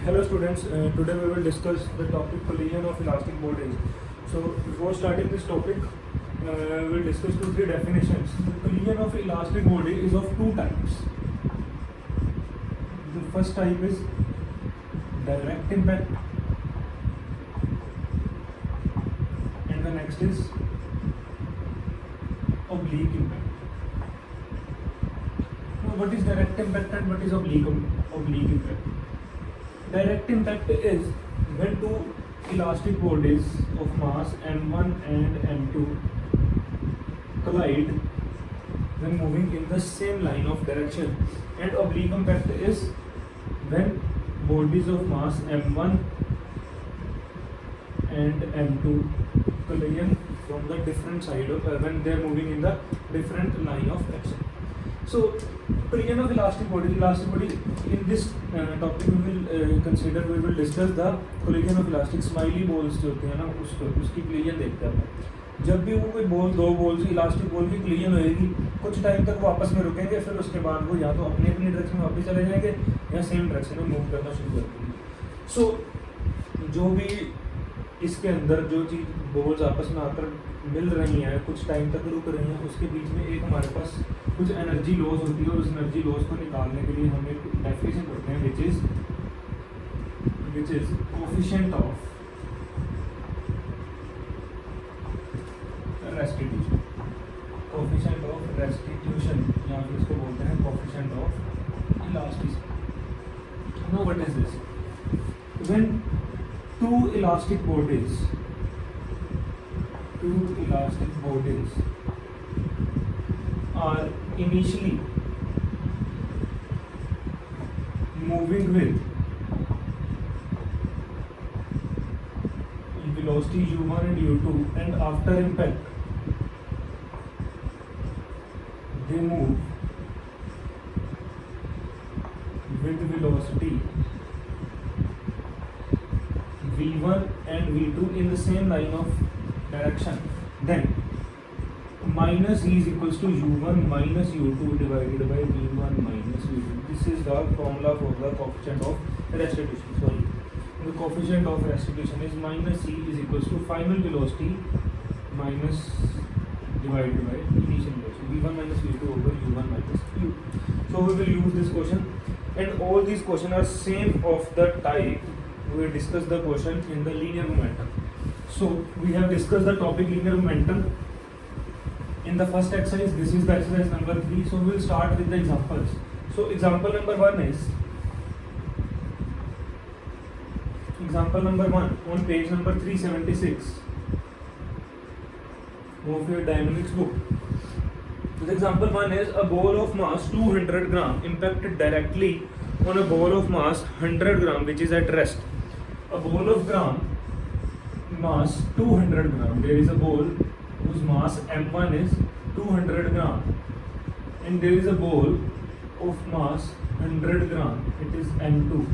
Hello students, today we will discuss the topic collision of elastic bodies. So before starting this topic, we will discuss 2-3 definitions. The collision of elastic body is of two types. The first type is direct impact and the next is oblique impact. Now what is direct impact and what is oblique impact? Direct impact is when two elastic bodies of mass m1 and m2 collide when moving in the same line of direction, and oblique impact is when bodies of mass m1 and m2 collision from the different side of when they are moving in the different line of action. So collision of elastic body in this topic we will discuss the collision of elastic smiley balls जो होते हैं ना उसकी collision देखते हैं. जब भी वो कोई बॉल दो बॉल्स इलास्टिक बॉल की collision होएगी, कुछ टाइम तक वो आपस में रुकेंगे, फिर उसके बाद वो या तो अपनी अपनी डायरेक्शन में वापस चले जाएंगे या सेम डायरेक्शन में मूव करना शुरू कर देंगे. सो जो भी इसके अंदर जो चीज़ बॉल्स आपस में आकर मिल रही हैं, कुछ टाइम तक रुक रही हैं, उसके बीच में एक हमारे पास कुछ एनर्जी लॉस होती है और उस एनर्जी लॉस को निकालने के लिए हम एक डेफिनेशन करते हैं which is coefficient of restitution. Coefficient of restitution या फिर इसको बोलते हैं coefficient of elasticity. Know what is this? When two elastic bodies are initially moving with velocity u1 and u2, and after impact they move with velocity v1 and v2 in the same line of direction, then minus e is equals to u1 minus u2 divided by v1 minus v2. This is the formula for the coefficient of restitution. Sorry, the coefficient of restitution is minus e is equals to final velocity minus divided by initial velocity, v1 minus v2 over u1 minus u. So we will use this question, and all these questions are same of the type we will discuss the question in the linear momentum. So we have discussed the topic linear momentum in the first exercise. This is the exercise number 3. So we will start with the examples. So example number 1 is on page number 376 of your dynamics book. So the example 1 is a ball of mass 200 gram impacted directly on a ball of mass 100 gram which is at rest. A ball of mass 200 gram. There is a ball whose mass m1 is 200 gram, and there is a ball of mass 100 gram. It is m2.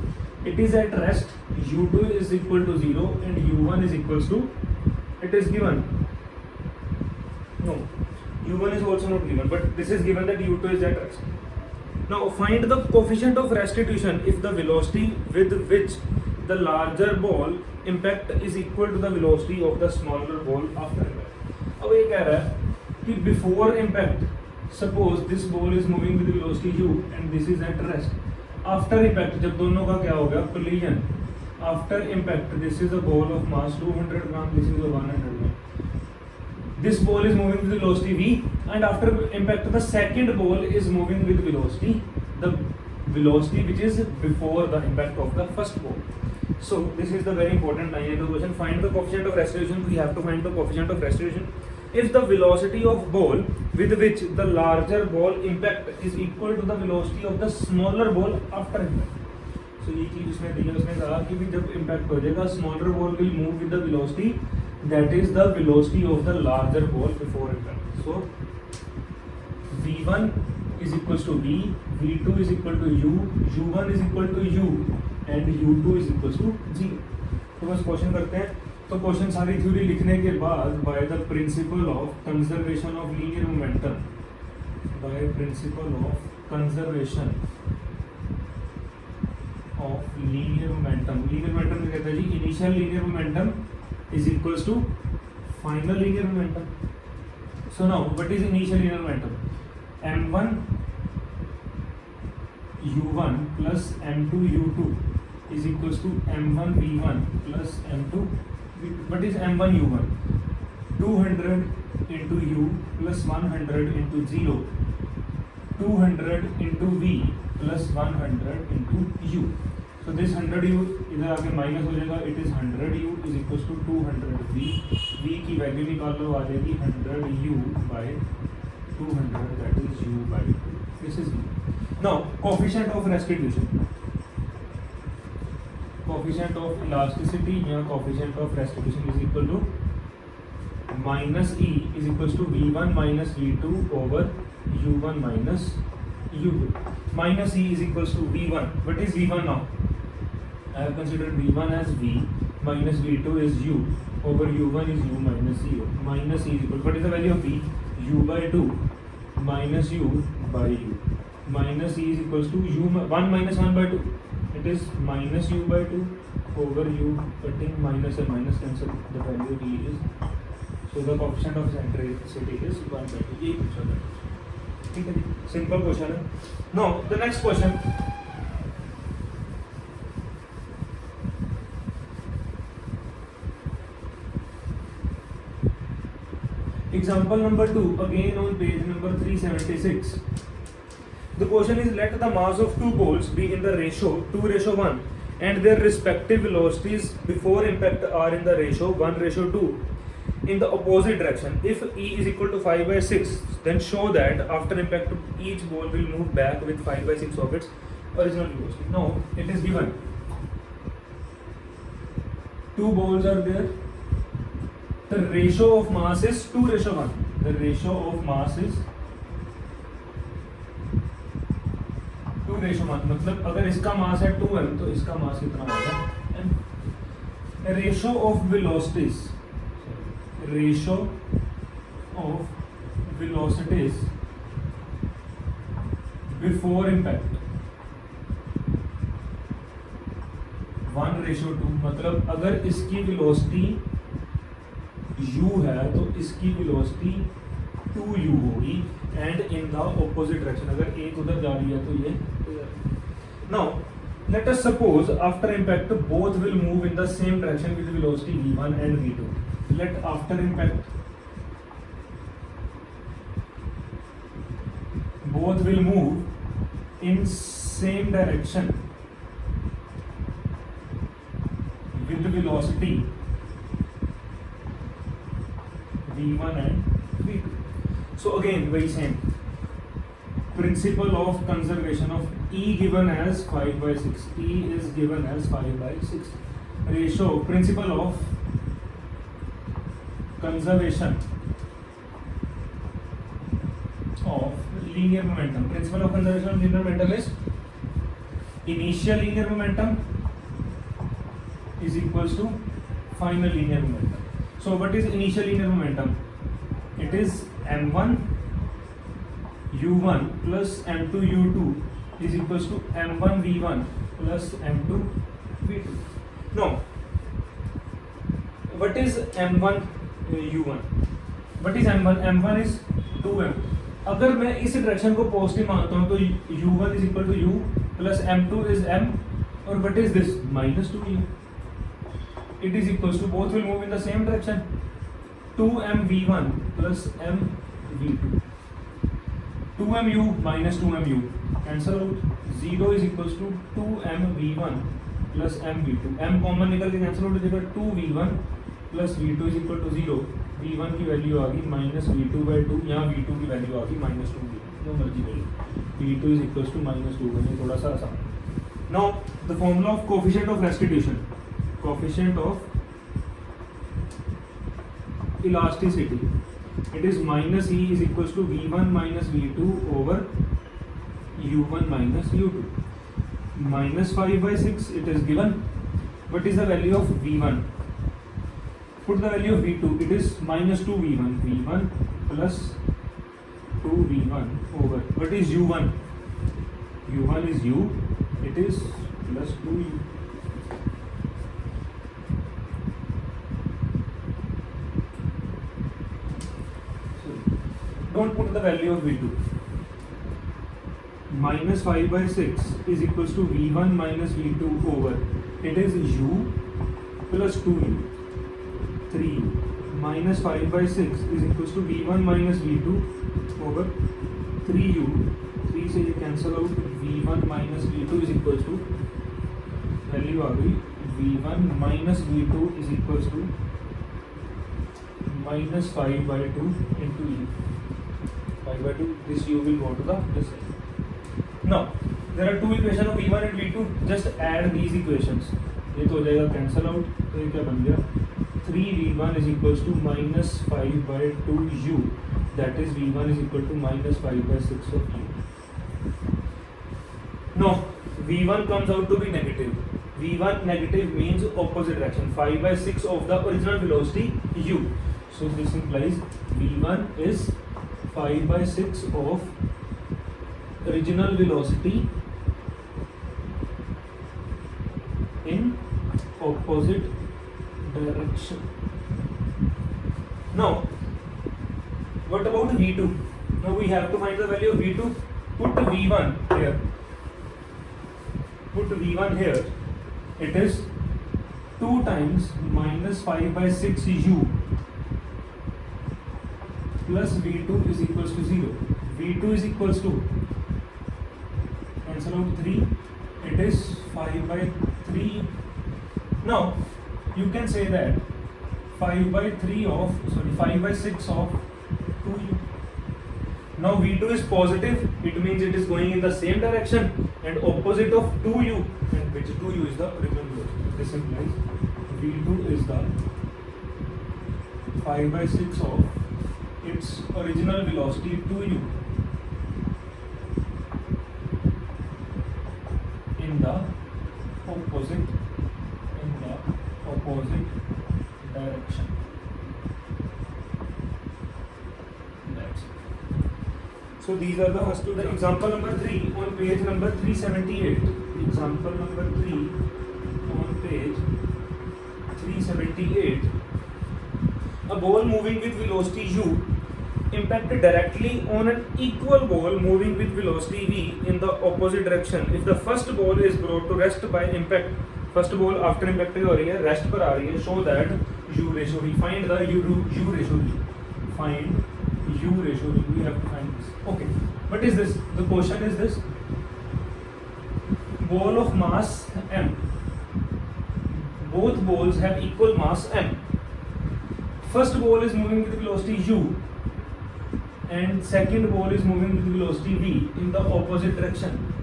It is at rest. u2 is equal to 0 and u1 is equals to, it is given. No, u1 is also not given, but this is given that u2 is at rest. Now find the coefficient of restitution if the velocity with which the larger ball impact is equal to the velocity of the smaller ball after impact. अब ये कह रहा है कि before impact, suppose this ball is moving with velocity u and this is at rest. After impact, जब दोनों का क्या हो गया collision, after impact this is a ball of mass 200 gram, this is a 100 gram. This ball is moving with velocity v, and after impact the second ball is moving with velocity, the velocity which is before the impact of the first ball. So this is the very important line in the question. Find the coefficient of restitution. We have to find the coefficient of restitution if the velocity of ball with which the larger ball impact is equal to the velocity of the smaller ball after impact. So ये चीज उसने दी है, उसने कहा कि भी जब impact हो जाएगा smaller ball will move with the velocity that is the velocity of the larger ball before impact. So v1 is equals to v, v2 is equal to u, u1 is equal to u and u2 is equals to 0. तो बस question करते हैं. तो question सारी theory लिखने के बाद by the principle of conservation of linear momentum, by principle of conservation of linear momentum. Linear momentum क्या कहता है जी? Initial linear momentum is equals to final linear momentum. So now what is initial linear momentum? m1 u1 plus m2 u2 is equals to m1 v1 plus m2 v2. What is m1 u1? 200 into u plus 100 into 0, 200 into v plus 100 into u. So this 100 u इधर आके minus हो जाएगा. It is 100 u is equals to 200 v. v की value निकाल लो, आ जाएगी 100 u by 200, that is u by 2. This is v. Now coefficient of restitution, coefficient of elasticity या coefficient of restitution is equal to minus e is equals to v1 minus v2 over u1 minus u2. Minus e is equals to v1. What is v1 now? I have considered v1 as v, minus v2 is u, over u1 is u minus e. Minus e is equal, what is the value of v? U by 2 minus u by u. Minus e is equals to u 1 minus 1 by 2. It is minus u by 2 over u, cutting minus and minus cancel, the value of e is, so the coefficient of eccentricity is 1 by 2. ये question है, ठीक है जी, simple question है. Now the next question. Example number 2, again on page number 376. The question is, let the mass of two balls be in the ratio 2:1 and their respective velocities before impact are in the ratio 1:2 in the opposite direction. If E is equal to 5/6, then show that after impact each ball will move back with 5/6 of its original velocity. Now it is given two balls are there. The ratio of mass is 2:1. The ratio of mass is 2:1. मतलब अगर इसका मास है 2m तो इसका मास कितना होगा m. Ratio of velocities, ratio of velocities before impact 1:2. मतलब अगर इसकी वेलोसिटी u है तो इसकी वेलोसिटी 2u होगी and in the opposite direction. अगर एक उधर जा रही है तो ये now let us suppose after impact both will move in the same direction with velocity v1 and v2. Let after impact both will move in same direction with the velocity v1 and v2. So again very same principle of conservation of E given as 5/6. E is given as 5/6. Ratio, principle of conservation of linear momentum. Principle of conservation of linear momentum is initial linear momentum is equals to final linear momentum. So what is initial linear momentum? It is m1 u1 plus m2 u2 is equals to m1 v1 plus m2 v2. Now what is m1 u1? What is m1? m1 is 2m. अगर मैं इस direction को positive मानता हूँ तो u1 is equal to u plus m2 is m, और what is this? minus 2u. It is equals to, both will move in the same direction, 2m v1 plus m v2. 2mu minus 2mu cancel out. 0 is equals to 2m v1 plus m v2. m common निकल के cancel हो जाएगा. 2v1 plus v2 is equal to 0. v1 की value आ गई minus v2/2. यहाँ v2 की value आ गई minus 2v. जो मर्जी ले लो. v2 is equals to minus 2. ये थोड़ा सा आसान. Now the formula of coefficient of restitution. Coefficient of elasticity, it is minus E is equals to v1 minus v2 over u1 minus u2. Minus 5/6 it is given. What is the value of v1? Put the value of v2. It is minus 2v1. v1 plus 2v1 over, what is u1? u1 is u, it is plus 2u. Don't put the value of V2. Minus 5 by 6 is equals to V1 minus V2 over. It is u plus 2u. 3u. Minus 5 by 6 is equals to V1 minus V2 over 3u. 3 से ये cancel out. V1 minus V2 is equals to value आ गई. V1 minus V2 is equals to minus 5 by 2 into u. 5 by 2, this u will go to the this side. Now, there are two equations of V1 and V2. Just add these equations. ये तो हो जाएगा cancel out. तो ये क्या बन गया? 3V1 is equals to minus 5 by 2u. That is V1 is equal to minus 5 by 6 of u. Now, V1 comes out to be negative. V1 negative means opposite direction. 5 by 6 of the original velocity u. So this implies V1 is 5 by 6 of original velocity in opposite direction. Now, what about V2? Now we have to find the value of V2. Put V1 here. Put V1 here. It is 2 times minus 5 by 6 u plus V2 is equals to 0. V2 is equals to, cancel out 3, it is 5 by 3. Now, you can say that 5 by 6 of 2u. Now V2 is positive, it means it is going in the same direction and opposite of 2u, and which 2u is the original velocity. This implies V2 is the 5 by 6 of its original velocity 2u in the opposite direction. That's it. So these are the first two. The example number 3 on page number 378. Example number 3 on page 378. A ball moving with velocity u impacted directly on an equal ball moving with velocity v in the opposite direction. If the first ball is brought to rest by impact, first ball after impact हो रही है, rest पर आ रही है, show that u ratio v. Find the u ratio v. Find u ratio v. We have to find this. Okay. What is this? The question is this: ball of mass m. Both balls have equal mass m. First ball is moving with velocity u and second ball is moving with velocity v in the opposite direction.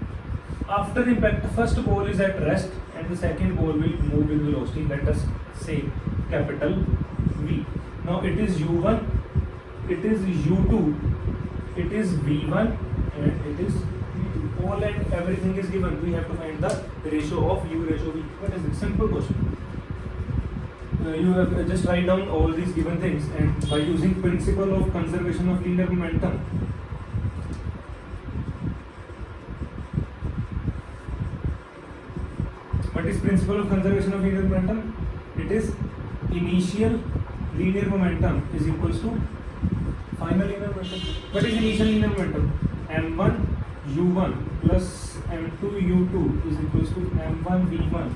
After impact, the first ball is at rest and the second ball will move with velocity, let us say capital V. Now it is u1, it is u2, it is v1 and it is v2. All and everything is given. We have to find the ratio of u ratio v. What is it? Simple question. You have just write down all these given things, and by using principle of conservation of linear momentum, what is principle of conservation of linear momentum? It is initial linear momentum is equals to final linear momentum. What is initial linear momentum? m1 u1 plus m2 u2 is equals to m1 v1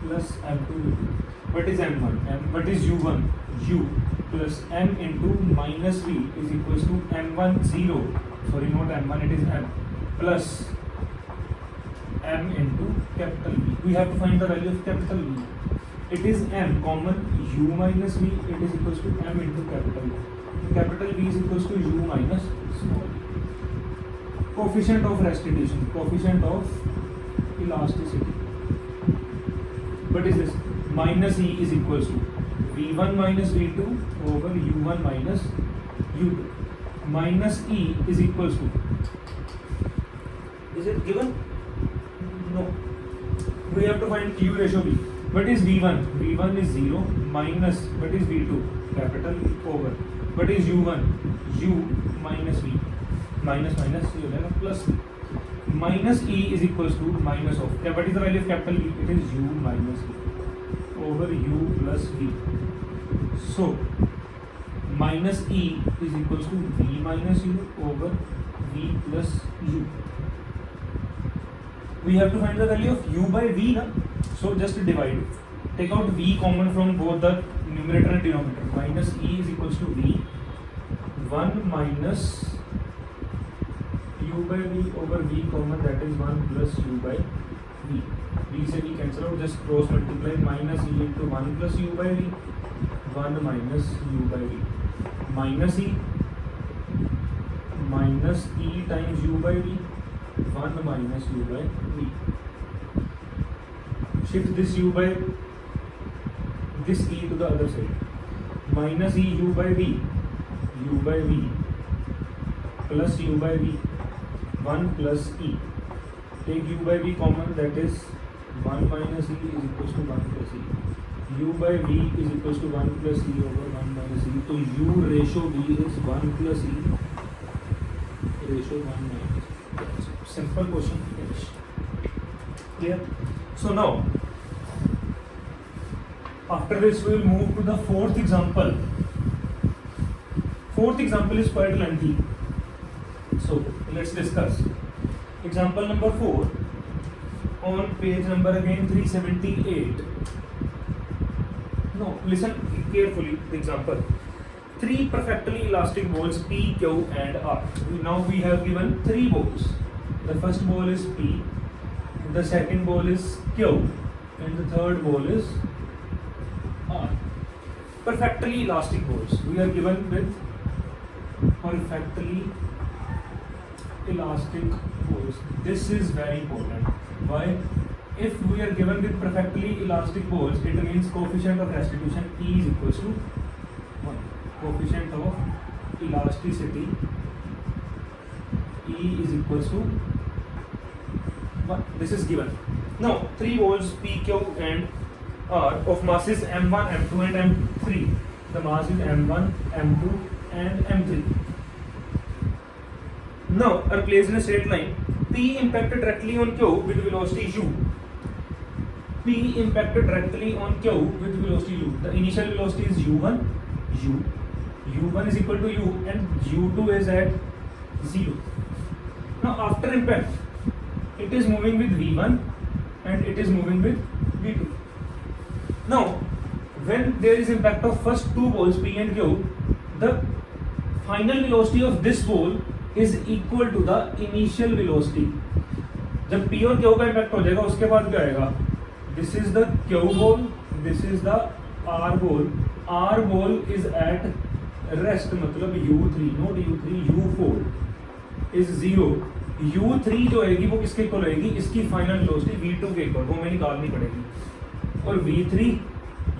plus m2 v2. What is m1? What is u1? U plus m into minus v is equals to m1 0. Sorry, not m1, it is m plus m into capital V. We have to find the value of capital V. It is m common u minus v. It is equals to m into capital V. Capital V is equals to u minus small v. Coefficient of restitution, coefficient of elasticity. What is this? Minus E is equals to V1 minus V2 over U1 minus U2. Minus E is equals to, is it given? No. We have to find U ratio V. What is V1? V1 is 0 minus, what is V2? Capital V over. What is U1? U minus V. Minus minus, you have plus V. minus E is equals to minus of, what is the value of capital E? It is U minus E over U plus V. So minus E is equals to V minus U over V plus U. We have to find the value of U by V na? So just divide it. Take out V common from both the numerator and denominator. Minus E is equals to V. 1 minus U by V over V common, that is 1 plus U by V. V से V cancel out, just cross multiply. Minus E into 1 plus U by V. 1 minus U by V. Minus E times U by V. 1 minus U by V. Shift this U by this E to the other side. Minus E U by V. U by V plus U by V. 1 plus E. Take U by V common, that is 1 minus E is equals to 1 plus E. U by V is equals to 1 plus E over 1 minus E. So U ratio V is 1 plus E ratio 1 minus E. Simple question finish. Clear? So now, after this we will move to the fourth example. Fourth example is quite lengthy. So let's discuss. Example number 4 on page number again 378. No, listen carefully the example. 3 perfectly elastic balls P, Q and R. Now we have given 3 balls. The first ball is P, the second ball is Q and the third ball is R. Perfectly elastic balls. We are given with perfectly elastic balls. This is very important. Why? If we are given with perfectly elastic balls, it means coefficient of restitution E is equals to 1. Coefficient of elasticity E is equals to 1. This is given. Now 3 balls P, Q and R of masses M1, M2 and M3. The mass is M1, M2 and M3. Now are placed in a straight line. P impacted directly on Q with velocity U. P impacted directly on Q with velocity U. The initial velocity is U1, U. U1 is equal to U and U2 is at 0. Now after impact, it is moving with V1 and it is moving with V2. Now when there is impact of first 2 balls P and Q, the final velocity of this ball is equal to the initial velocity. जब P और Q का impact हो जाएगा उसके बाद क्या आएगा? This is the Q ball, this is the R ball. R ball is at rest, मतलब U3, not U3, U4 is 0. U3 जो आएगी वो किसके इक्वल रहेगी? इसकी फाइनल वेलोसिटी V2 के इक्वल, वो हमें निकालनी पड़ेगी. और V3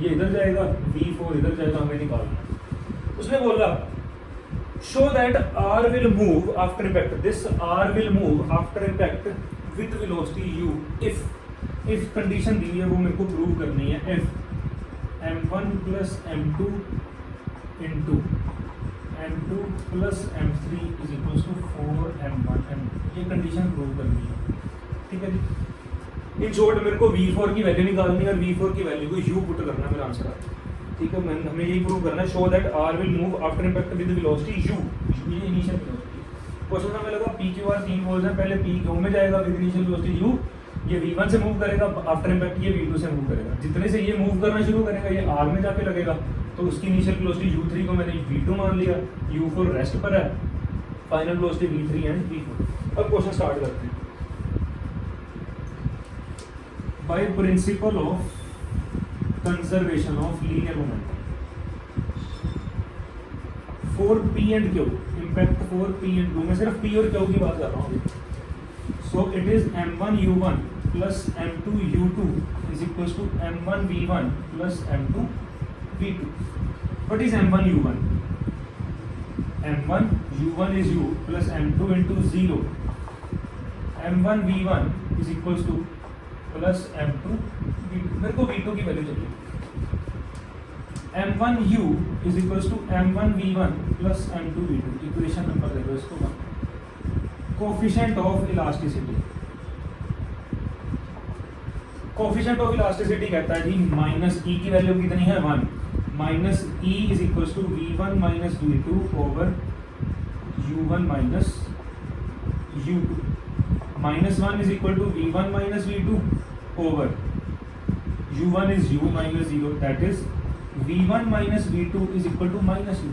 ये इधर जाएगा, V4 इधर जाएगा, हमें निकालना. उसने बोला show that R will move after impact. This R will move after impact with velocity U if condition दी है वो मेरे को प्रूव करनी है. If M1 plus M2 into M2 plus M3 is equals to 4 M1 M2. ये condition prove करनी है. ठीक है जी. इन शॉर्ट मेरे को V4 की वैल्यू निकालनी है और V4 की वैल्यू को U पुट करना है मेरा आंसर. ठीक है, हमें यही प्रूव करना है. Show that R will move after impact with velocity U. ये इनिशियल वेलोसिटी. क्वेश्चन हमें लगा P Q R 3 बॉल्स हैं, पहले P Q में जाएगा विद इनिशियल वेलोसिटी U. ये V1 से मूव करेगा, आफ्टर इम्पैक्ट ये V2 से मूव करेगा. जितने से ये मूव करना शुरू करेगा ये R में जाके लगेगा, तो उसकी इनिशियल वेलोसिटी U3 को मैंने V2 मान लिया, U4 रेस्ट पर है, final velocity V3 and V4. अब क्वेश्चन स्टार्ट करते हैं. By principle of conservation of linear momentum for P and Q, impact for P and Q, मैं सिर्फ P और Q की बात कर रहा हूँ. So it is M1 U1 plus M2 U2 is equals to M1 V1 plus M2 V2. What is M1 U1? M1 U1 is U plus M2 into 0. M1 V1 is equals to plus M2 V2. मेरे को V2 की value चाहिए. M1 U is equals to M1 V1 plus M2 V2. Equation number दे दो इसको 1. Coefficient of elasticity. Coefficient of elasticity कहता है जी minus ई की वैल्यू कितनी है 1, minus E is equals to v1 minus v2 over u1 minus u2। Minus 1 is equal to v1 minus v2 over u1 is u minus 0, that is v1 minus v2 is equal to minus u।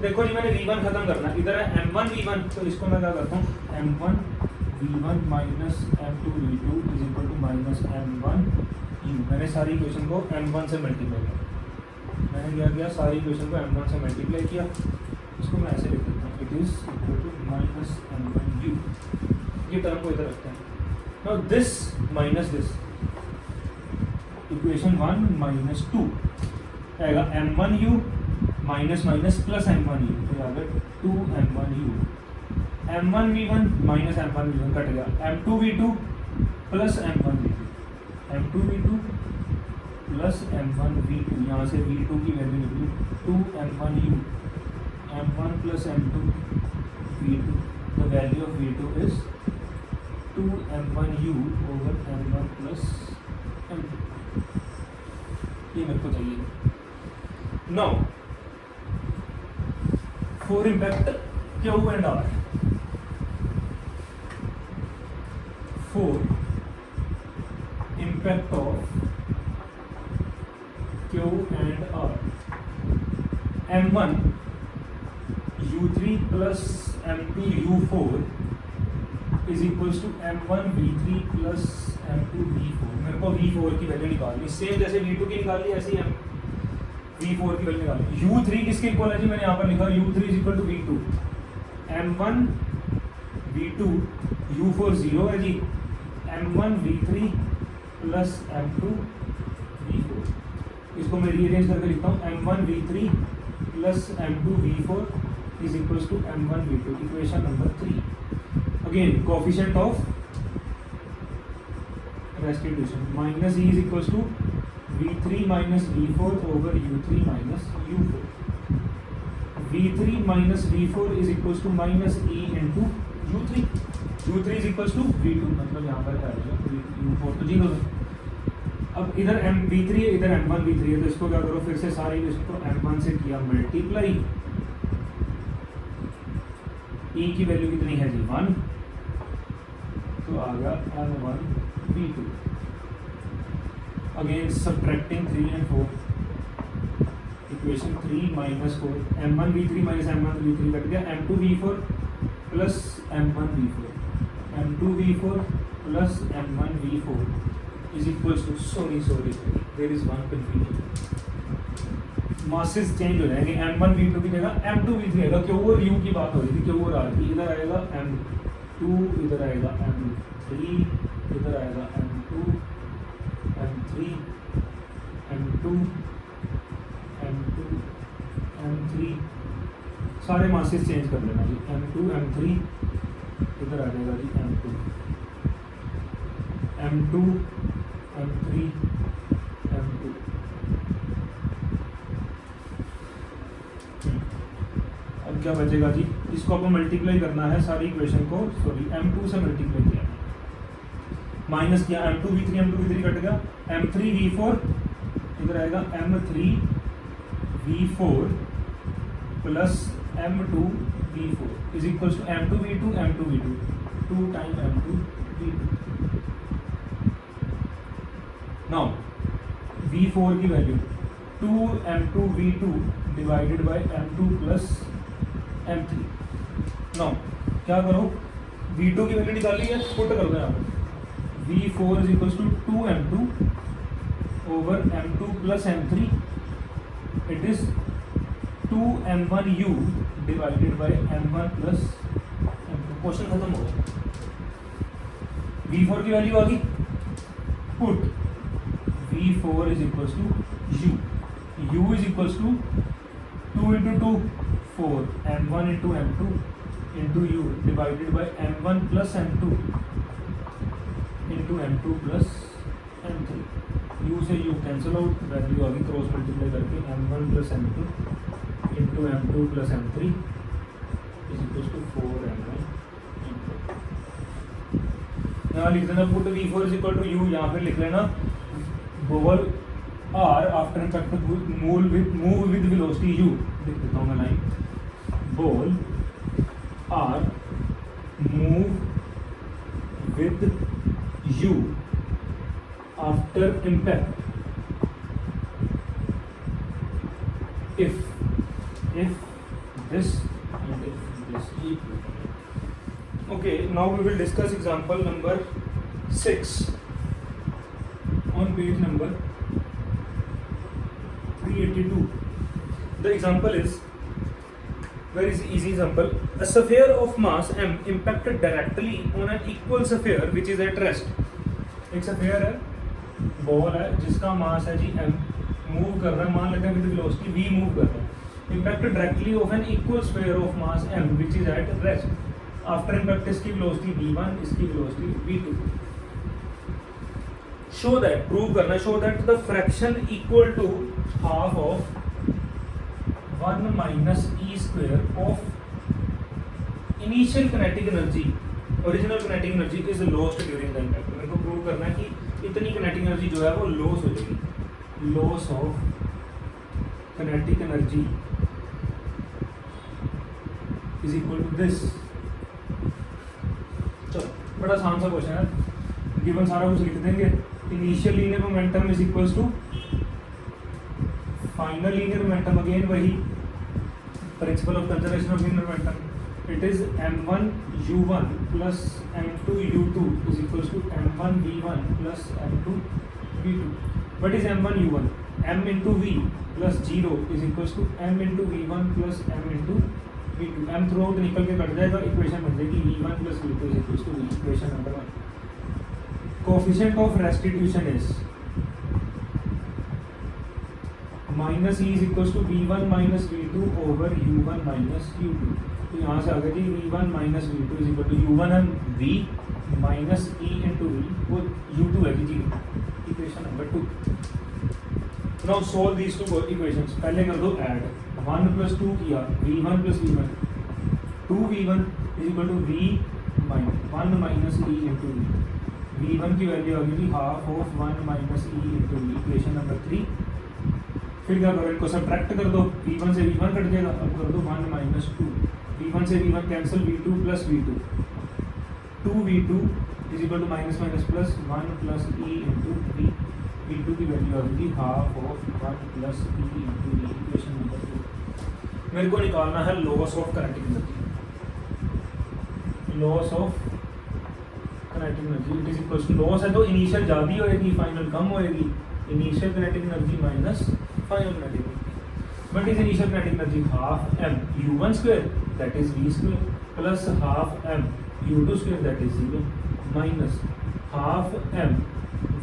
देखो जी मैंने v1 खत्म करना, इधर है m1 v1, तो इसको मैं क्या करता हूँ m1 v1 minus m2 v2 is equal to minus m1 u। मैंने सारी इक्वेशन को m1 से मल्टीप्लाई किया, मैंने क्या किया सारी इक्वेशन को m1 से मल्टीप्लाई किया, इसको मैं ऐसे लिख देता हूँ, it is equal to minus m1 u। ये टर्म को इधर रखते हैं। Now this minus this, equation 1 minus 2 आएगा m1 u minus minus plus m1 u, तो आएगा 2 m1 u। m1 v1 minus m1 v1 cut गया, m2 v2 plus m1 v2, m2 v2 plus m1 v2, यहाँ से v2 की value निकली 2 m1 u, m1 plus m2 v2, the value of v2 is 2 m1 u over m1 plus m2। ये मेरे को चाहिए। Now for impact Q and R, for impact of Q and R, m1 u3 plus m2 u4 is equals to m1 v3 plus m2 v4। मेरे को v4 की value निकालनी, same जैसे v2 की निकाली ऐसे ही v4 की वैल्यू निकालनी। u3 किसके इक्वल है जी, मैंने यहाँ पर लिखा u3 is equal to v2, m1 v2 u4 0 है जी, m1 v3 plus m2 v4। इसको मैं रीअरेंज करके लिखता हूँ, m1 v3 plus m2 v4 is equals to m1 v2, equation number 3। Again coefficient of restitution, minus E is equals to v3 minus v4 over u3 minus u4। v3 minus v4 is equals to minus e into u3, u3 is equals to v2, मतलब यहाँ पर क्या आएगा u4 तो 0 है। अब इधर v3 है, इधर m1 v3 है, तो इसको क्या करो फिर से सारी इसको m1 से किया मल्टीप्लाई, e की वैल्यू कितनी है जी 1, तो आ गया m1 v2। Again subtracting 3 and 4, equation 3 minus 4, m1 v3 minus m1 v3 cut गया, m2 v4 plus m1 v4, m2 v4 plus m1 v4 is equals to, sorry there is one confusion, masses change हो जाएंगे, m1 v2 की जगह m2 v3 आएगा। क्यों और u की बात हो रही थी, क्यों और आ रही थी, इधर आएगा m2, इधर आएगा m3, इधर आएगा m2 m3 m2 m2 m3, सारे मासेस चेंज कर लेना जी, m2 m3, इधर आ जाएगा जी m2 m2 m3 m2। अब क्या बचेगा जी, इसको आपको मल्टीप्लाई करना है सारी इक्वेशन को, सॉरी m2 से मल्टीप्लाई किया माइनस किया, m2 v3 कट गया, m3 v4 इधर आएगा m3 v4 plus m2 v4 is equals to m2 v2 2 time m2 v2। Now v4 की value 2 m2 v2 divided by m2 plus m3। Now क्या करो, v2 की value निकाली है, put कर दो यहाँ पर, v4 is equals to 2 m2 over m2 plus m3, it is 2 m1 u divided by m1 plus m2। Question खत्म हो गया, v4 की वैल्यू आ गई, put v4 is equals to u is equals to 2 into 2 4 m1 into m2 into u divided by m1 plus m2 into m2 plus m3। u से u cancel out, value आ गई cross multiply करके m1 plus m2 into m2 plus m3 is equals to 4 m1 into यहाँ लिख देना put V4 is equal to U, यहाँ पे लिख लेना ball R after impact move with velocity U, लिख देता हूँ मैं line, ball R move with U after impact if this and if this equal. Okay, now we will discuss example number 6 on page number 382. The example is very easy example. A sphere of mass m impacted directly on an equal sphere which is at rest. एक sphere है, ball है जिसका मास है जी m, move कर रहा है, मान लेते हैं विद वेलोसिटी v मूव कर रहा है, impacted directly of an equal sphere of mass m which is at rest. After impact इसकी वेलोसिटी v1, इसकी velocity v2। Show that, prove करना, show that the fraction equal to half of 1 minus e square of initial kinetic energy, original kinetic energy is lost during the impact. मेरे को prove करना है कि इतनी kinetic energy जो है वो लॉस हो जाएगी, loss of kinetic energy is equal to this. चलो बड़ा आसान सा क्वेश्चन है, गिवन सारा कुछ लिख देंगे। Initial linear momentum is equals to final linear momentum, again वही principle of conservation of linear momentum. It is m1 u1 plus m2 u2 is equals to m1 v1 plus m2 v2. What is m1 u1? m into v plus 0 is equals to m into v1 plus m into v2. m through out निकल के cut जाएगा, equation बन जाएगी v1 plus v2 is equals to v, equation number 1. Coefficient of restitution is minus e is equals to v1 minus v2 over u1 minus u2. तो यहाँ से आगे जी v1 minus v2 is equal to u1 है v minus e into v, वो u2 है जी, equation number 2। Now solve these two equations. पहले कर दो ऐड, 1 प्लस 2 किया, v1 plus v1, 2v1 is equal to v minus 1 minus e into v। v1 की value आ गई जी half of 1 minus e into v, equation number 3। फिर क्या करो, इनको सब्ट्रैक्ट कर दो, v1 से v1 कट जाएगा, अब कर दो 1 माइनस 2, v1 से v1 cancel, v2 plus v2, 2v2 is equal to minus minus plus 1 plus e into v, v2 की वैल्यू आ गई half of 1 plus e into v, equation number 2। मेरे को निकालना है loss of kinetic energy, loss of kinetic energy it is equal to, लॉस है तो इनिशियल ज़्यादा होएगी, फाइनल कम होएगी, initial kinetic energy minus final kinetic energy. What is initial kinetic energy? Half m u1 square, that is v square, plus half m u2 square, that is 0, minus half m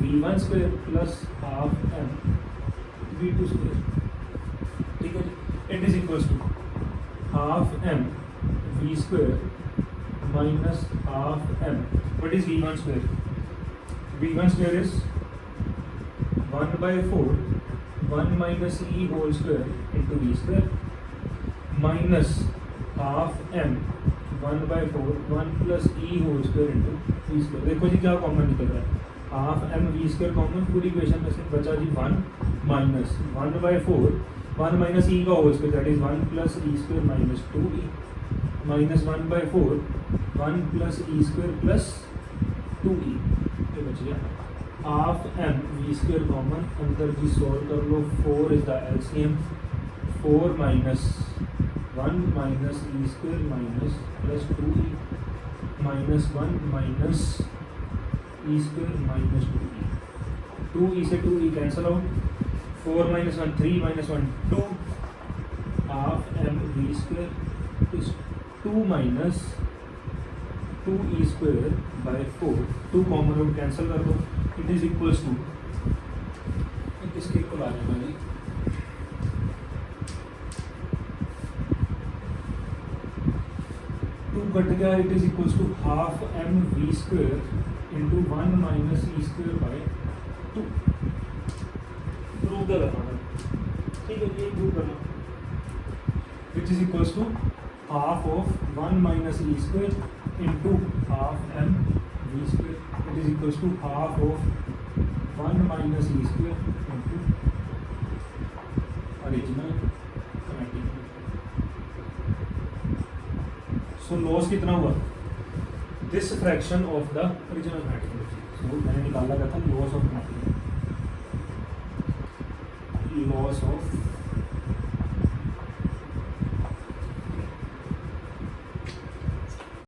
v1 square plus half m v2 square। ठीक है, it is equals to half m v square minus half m, what is v1 square? v1 square is 1 by 4 1 minus e whole square into v square minus half m 1 by 4 1 plus e whole square into v square। देखो जी क्या common निकल रहा है, half m v square common, पूरी equation में से बचा जी 1 माइनस 1 by 4 1 minus e का whole square, that is 1 plus e square minus 2e minus 1 by 4 1 plus e square plus 2e, ये बच गया। Half m v square common, अंदर जी सॉल्व कर लो, 4 is the LCM, 4 minus 1 minus e square minus plus 2e minus 1 minus e square minus 2e, 2e से 2e cancel out, 4 minus 1 3 minus 1 2, half m v square is 2 minus 2e square by 4, 2 common out cancel कर दो, it is equals to, इसके equal आ जाएगा जी 2 cut गया, it is equals to half m v square into 1 minus e square by 2। Prove कर रहा है, ठीक है ये प्रूव करना, which is equals to half of 1 minus e square into half m v square, it is equals to half of 1 minus e square into original kinetic. So loss कितना हुआ? This fraction of the original kinetic energy. So मैंने निकाला था loss of kinetic, loss of